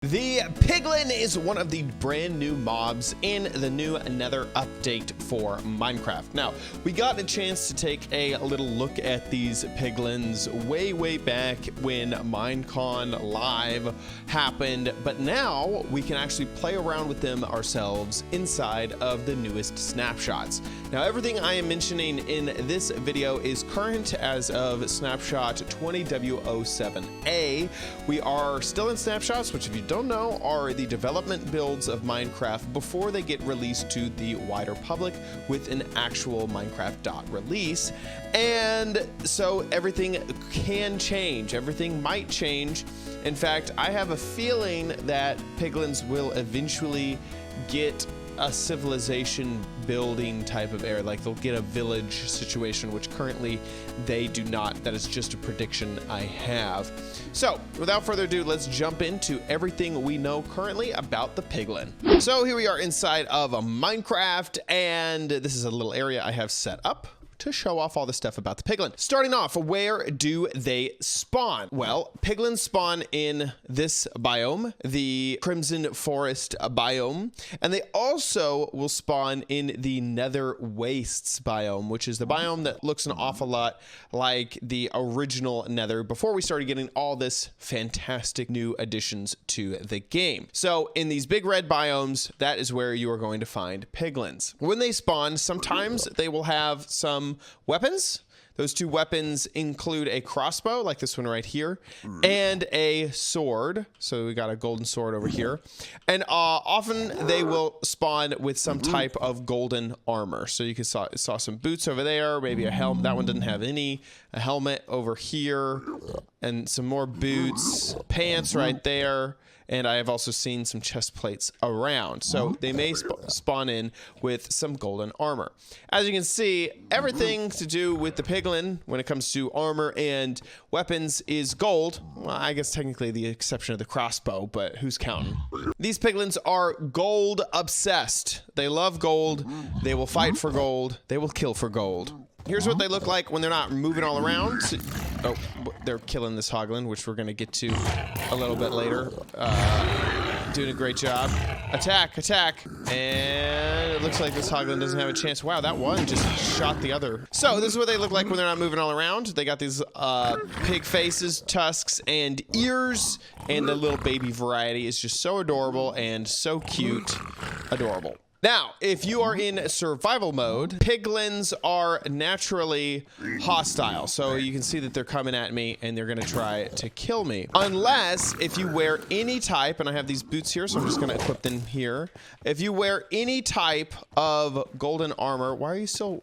The Piglin is one of the brand new mobs in the new Nether update for Minecraft. Now, we got a chance to take a little look at these Piglins way back when Minecon Live happened, but now we can actually play around with them ourselves inside of the newest snapshots. Now, everything I am mentioning in this video is current as of Snapshot 20W07A. We are still in snapshots, which if you don't know are the development builds of Minecraft before they get released to the wider public with an actual Minecraft dot release. And so everything can change, everything might change. In fact, I have a feeling that Piglins will eventually get a civilization building type of area, like they'll get a village situation, which currently they do not. That is just a prediction I have. So without further ado, let's jump into everything we know currently about the Piglin. So here we are inside of a Minecraft, and this is a little area I have set up to show off all the stuff about the Piglin. Starting off, where do they spawn? Well, Piglins spawn in this biome, the Crimson Forest biome, and they also will spawn in the Nether Wastes biome, which is the biome that looks an awful lot like the original Nether before we started getting all this fantastic new additions to the game. So in these big red biomes, that is where you are going to find Piglins. When they spawn, sometimes they will have some weapons. Those two weapons include a crossbow, like this one right here, and a sword. So we got a golden sword over here. And often they will spawn with some type of golden armor. So you saw some boots over there, maybe a helmet. That one didn't have any. A helmet over here, and some more boots, pants right there. And I have also seen some chest plates around. So they may spawn in with some golden armor. As you can see, everything to do with the Piglin when it comes to armor and weapons is gold. Well, I guess technically the exception of the crossbow, but who's counting? These Piglins are gold obsessed. They love gold. They will fight for gold. They will kill for gold. Here's what they look like when they're not moving all around. Oh, they're killing this hoglin, which we're going to get to a little bit later. Doing a great job. Attack, attack. And it looks like this hoglin doesn't have a chance. Wow, that one just shot the other. So this is what they look like when they're not moving all around. They got these pig faces, tusks, and ears. And the little baby variety is just so adorable and so cute. Adorable. Now, if you are in survival mode, Piglins are naturally hostile. So you can see that they're coming at me and they're going to try to kill me. Unless if you wear any type, and I have these boots here, so I'm just going to equip them here. If you wear any type of golden armor, why are you still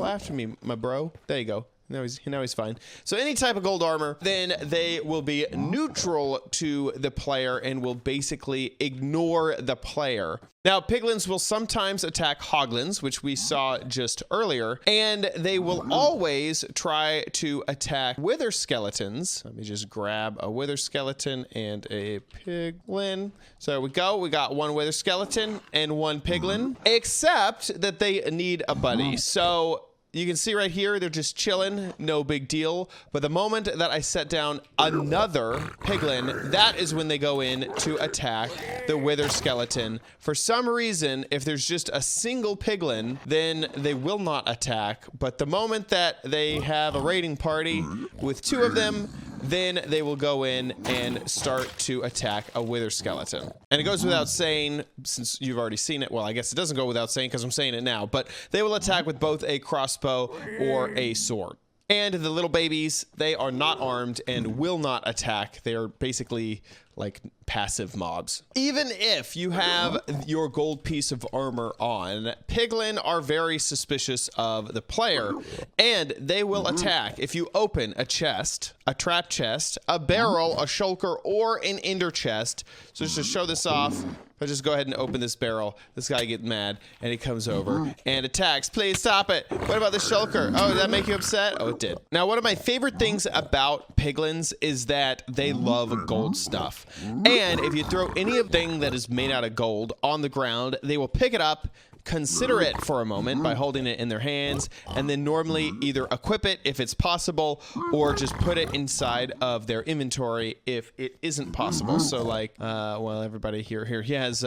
after me, my bro? There you go. Now he's fine. So any type of gold armor, then they will be neutral to the player and will basically ignore the player. Now, Piglins will sometimes attack hoglins, which we saw just earlier, and they will always try to attack wither skeletons. Let me just grab a wither skeleton and a Piglin. So there we go. We got one wither skeleton and one Piglin, except that they need a buddy. So you can see right here, they're just chilling, no big deal. But the moment that I set down another Piglin, that is when they go in to attack the wither skeleton. For some reason, if there's just a single Piglin, then they will not attack. But the moment that they have a raiding party with two of them, then they will go in and start to attack a wither skeleton. And it goes without saying, since you've already seen it, well, I guess it doesn't go without saying because I'm saying it now, but they will attack with both a crossbow or a sword. And the little babies, they are not armed and will not attack. They are basically like passive mobs. Even if you have your gold piece of armor on, Piglin are very suspicious of the player, and they will attack if you open a chest, a trap chest, a barrel, a shulker, or an ender chest. So just to show this off, I'll just go ahead and open this barrel. This guy gets mad, and he comes over and attacks. Please stop it. What about the shulker? Oh, did that make you upset? Oh, it did. Now, one of my favorite things about Piglins is that they love gold stuff. And if you throw anything that is made out of gold on the ground, they will pick it up, consider it for a moment by holding it in their hands, and then normally either equip it if it's possible, or just put it inside of their inventory if it isn't possible. So like, well, everybody here, he has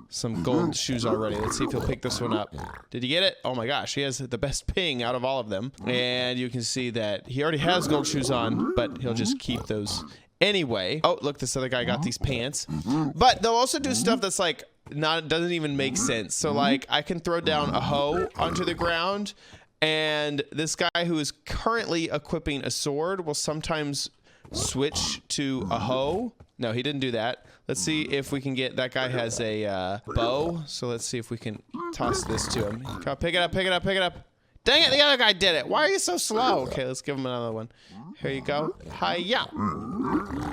some gold shoes already. Let's see if he'll pick this one up. Did he get it? Oh my gosh, he has the best ping out of all of them. And you can see that he already has gold shoes on, but he'll just keep those anyway. Oh, look, this other guy got these pants. But they'll also do stuff that's like doesn't even make sense. So like, I can throw down a hoe onto the ground, and this guy who is currently equipping a sword will sometimes switch to a hoe. No, he didn't do that. Let's see if we can get, that guy has a bow. So let's see if we can toss this to him. Come on, pick it up, pick it up, pick it up. Dang it, the other guy did it. Why are you so slow? Okay, let's give him another one. Here you go. Hi-ya.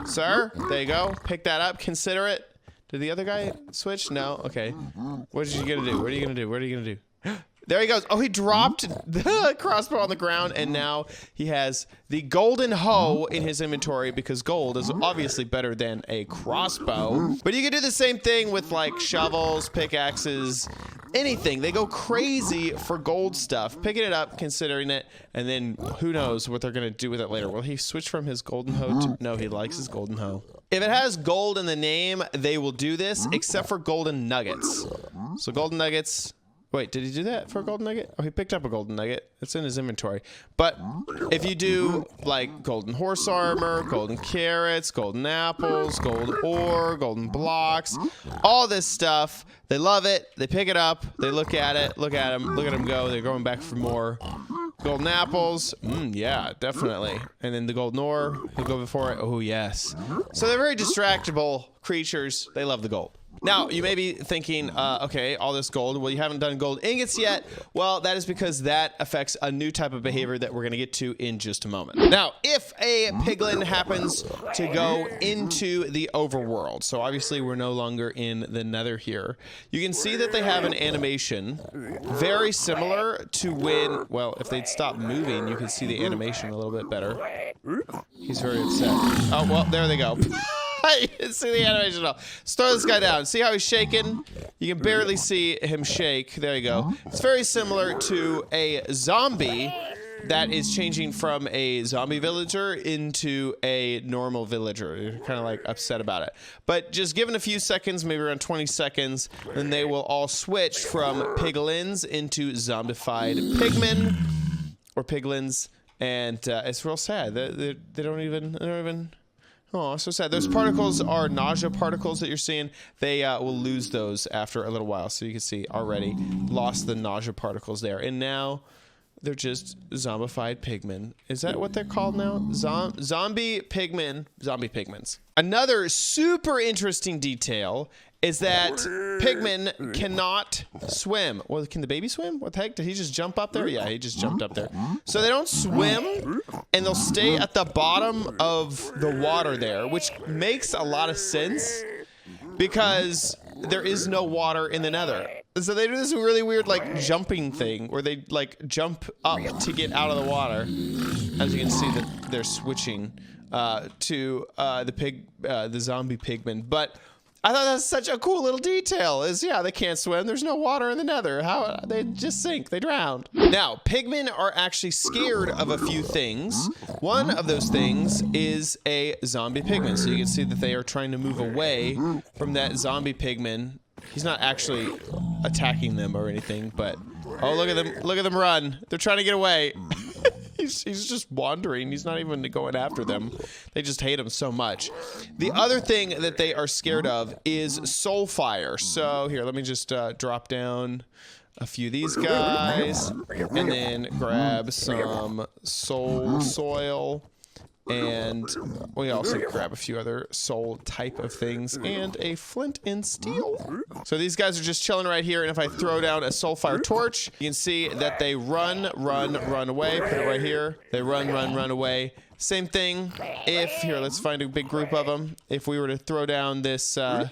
Sir, there you go. Pick that up, consider it. Did the other guy switch? No? Okay. What are you gonna do? What are you gonna do? What are you gonna do? There he goes. Oh, he dropped the crossbow on the ground, and now he has the golden hoe in his inventory because gold is obviously better than a crossbow. But you can do the same thing with like shovels, pickaxes, anything. They go crazy for gold stuff, picking it up, considering it, and then who knows what they're going to do with it later. Will he switch from his golden hoe to... No, he likes his golden hoe. If it has gold in the name, they will do this, except for golden nuggets. So golden nuggets... Wait, did he do that for a golden nugget? Oh, he picked up a golden nugget. It's in his inventory. But if you do like golden horse armor, golden carrots, golden apples, gold ore, golden blocks, all this stuff, they love it. They pick it up. They look at it. Look at him go. They're going back for more. Golden apples. Yeah, definitely. And then the golden ore. He'll go before it. Oh, yes. So they're very distractible creatures. They love the gold. Now, you may be thinking, okay, all this gold. Well, you haven't done gold ingots yet. Well, that is because that affects a new type of behavior that we're going to get to in just a moment. Now, if a piglin happens to go into the overworld, so obviously we're no longer in the nether here, you can see that they have an animation very similar to when, well, if they'd stop moving, you can see the animation a little bit better. He's very upset. Oh, well, there they go. You can see the animation at all. Let's throw this guy down. See how he's shaking? You can barely see him shake. There you go. It's very similar to a zombie that is changing from a zombie villager into a normal villager. You're kind of like upset about it. But just given a few seconds, maybe around 20 seconds, then they will all switch from piglins into zombified pigmen or piglins. And it's real sad. They don't even... Oh, so sad. Those particles are nausea particles that you're seeing. They will lose those after a little while. So you can see already lost the nausea particles there. And now they're just zombified pigmen. Is that what they're called now? Zombie pigmen. Zombie pigments. Another super interesting detail is that pigmen cannot swim. Well, can the baby swim? What the heck? Did he just jump up there? Yeah, he just jumped up there. So they don't swim, and they'll stay at the bottom of the water there, which makes a lot of sense because there is no water in the nether. So they do this really weird like jumping thing where they like jump up to get out of the water. As you can see that they're switching to the zombie pigmen. But I thought that's such a cool little detail is, yeah, they can't swim. There's no water in the nether. How they just sink, they drown. Now, pigmen are actually scared of a few things. One of those things is a zombie pigman. So you can see that they are trying to move away from that zombie pigman. He's not actually attacking them or anything, but oh, look at them run. They're trying to get away. He's just wandering. He's not even going after them. They just hate him so much. The other thing that they are scared of is soul fire. So here, let me just drop down a few of these guys and then grab some soul soil. And we also grab a few other soul type of things and a flint and steel. So these guys are just chilling right here. And if I throw down a soul fire torch, you can see that they run away. Put it right here. They run away. Same thing. If here, let's find a big group of them. If we were to throw down this and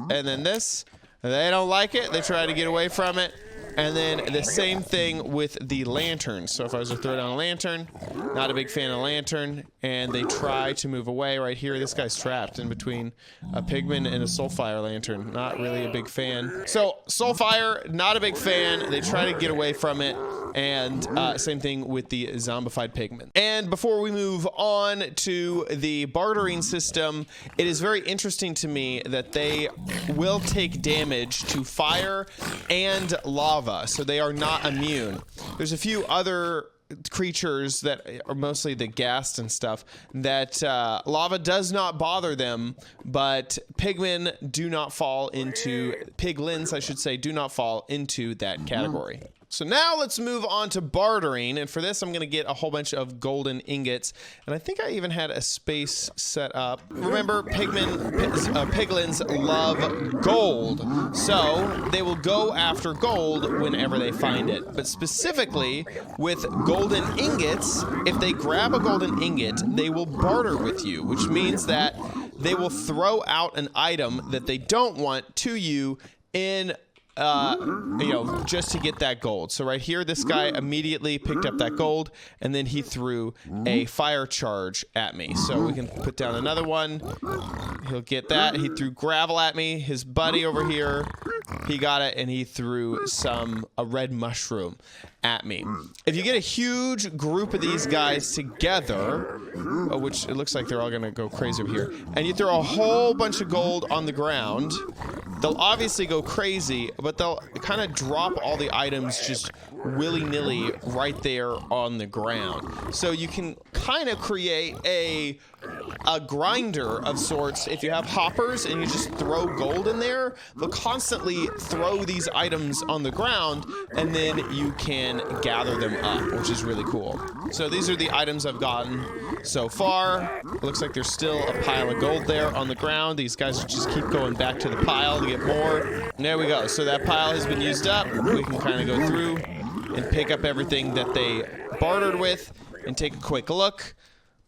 then this, they don't like it. They try to get away from it. And then the same thing with the lanterns. So if I was to throw down a lantern, not a big fan of lantern, and they try to move away right here. This guy's trapped in between a pigman and a soulfire lantern. Not really a big fan. So soulfire, not a big fan. They try to get away from it. And same thing with the zombified pigmen. And before we move on to the bartering system, it is very interesting to me that they will take damage to fire and lava, so they are not immune. There's a few other creatures that are mostly the ghast and stuff that lava does not bother them, but pigmen do not fall into, piglins I should say, do not fall into that category. So now let's move on to bartering, and for this I'm going to get a whole bunch of golden ingots, and I think I even had a space set up. Remember, piglins love gold, so they will go after gold whenever they find it. But specifically with golden ingots, if they grab a golden ingot, they will barter with you, which means that they will throw out an item that they don't want to you in you know, just to get that gold. So right here, this guy immediately picked up that gold, and then he threw a fire charge at me. So we can put down another one. He'll get that. He threw gravel at me. His buddy over here, he got it, and he threw a red mushroom at me. If you get a huge group of these guys together, which it looks like they're all gonna go crazy over here, and you throw a whole bunch of gold on the ground, they'll obviously go crazy, but they'll kind of drop all the items just willy-nilly right there on the ground. So you can kind of create a grinder of sorts. If you have hoppers and you just throw gold in there, they'll constantly throw these items on the ground, and then you can gather them up, which is really cool. So these are the items I've gotten so far. It looks like there's still a pile of gold there on the ground. These guys just keep going back to the pile to get more. And there we go. So that pile has been used up. We can kind of go through and pick up everything that they bartered with and take a quick look.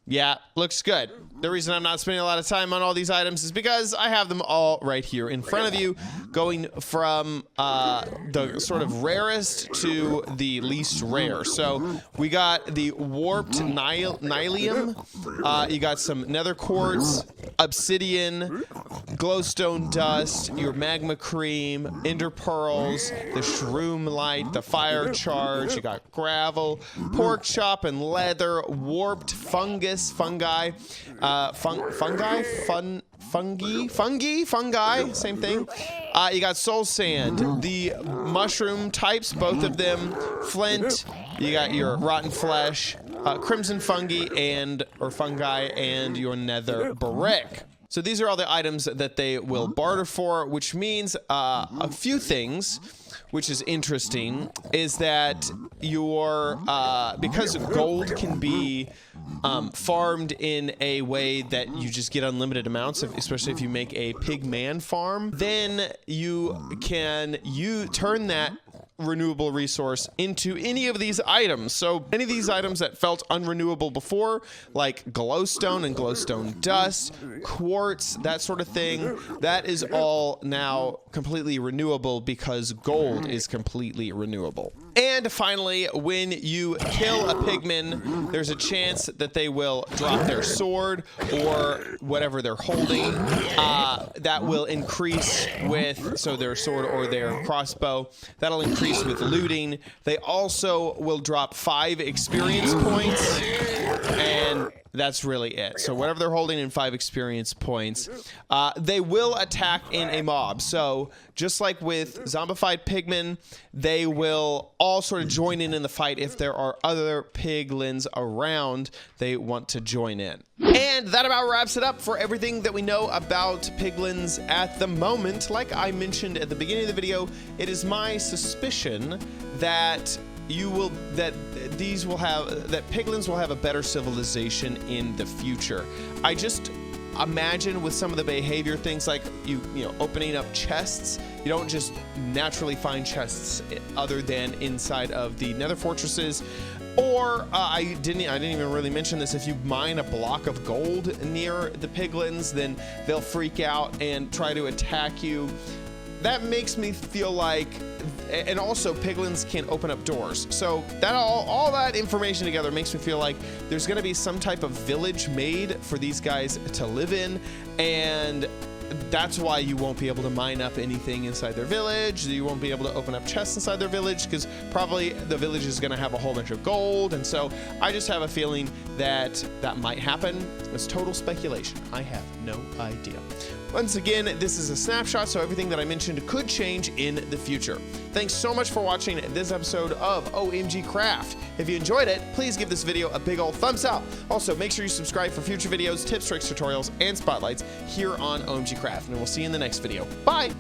Yeah, looks good. The reason I'm not spending a lot of time on all these items is because I have them all right here in front of you, going from the sort of rarest to the least rare. So we got the warped nylium, you got some nether quartz, obsidian, glowstone dust, your magma cream, ender pearls, the shroom light, the fire charge, you got gravel, pork chop and leather, warped fungi, fungi, same thing. You got soul sand, the mushroom types, both of them, flint, you got your rotten flesh, crimson fungi and your nether brick. So these are all the items that they will barter for, which means a few things, which is interesting, is that your because gold can be farmed in a way that you just get unlimited amounts of, especially if you make a pigman farm, then you can turn that renewable resource into any of these items. So any of these items that felt unrenewable before, like glowstone and glowstone dust, quartz, that sort of thing, that is all now completely renewable because gold is completely renewable. And finally, when you kill a pigman, there's a chance that they will drop their sword or whatever they're holding. That will increase with, so their sword or their crossbow, that'll increase with looting. They also will drop 5 experience points, and that's really it. So whatever they're holding in 5 experience points, they will attack in a mob. So just like with zombified pigmen, they will all sort of join in the fight. If there are other piglins around, they want to join in. And that about wraps it up for everything that we know about piglins at the moment. Like I mentioned at the beginning of the video, it is my suspicion that piglins will have a better civilization in the future. I just imagine with some of the behavior things, like you know, opening up chests, you don't just naturally find chests other than inside of the nether fortresses. Or I didn't even really mention this, if you mine a block of gold near the piglins, then they'll freak out and try to attack you. that makes me feel like, and also piglins can open up doors. So that all that information together makes me feel like there's going to be some type of village made for these guys to live in, and that's why you won't be able to mine up anything inside their village. You won't be able to open up chests inside their village because probably the village is going to have a whole bunch of gold. And so I just have a feeling that that might happen. It's total speculation. I have no idea. Once again, this is a snapshot, so everything that I mentioned could change in the future. Thanks so much for watching this episode of OMG Craft. If you enjoyed it, please give this video a big old thumbs up. Also, make sure you subscribe for future videos, tips, tricks, tutorials, and spotlights here on OMG Craft, and we'll see you in the next video. Bye!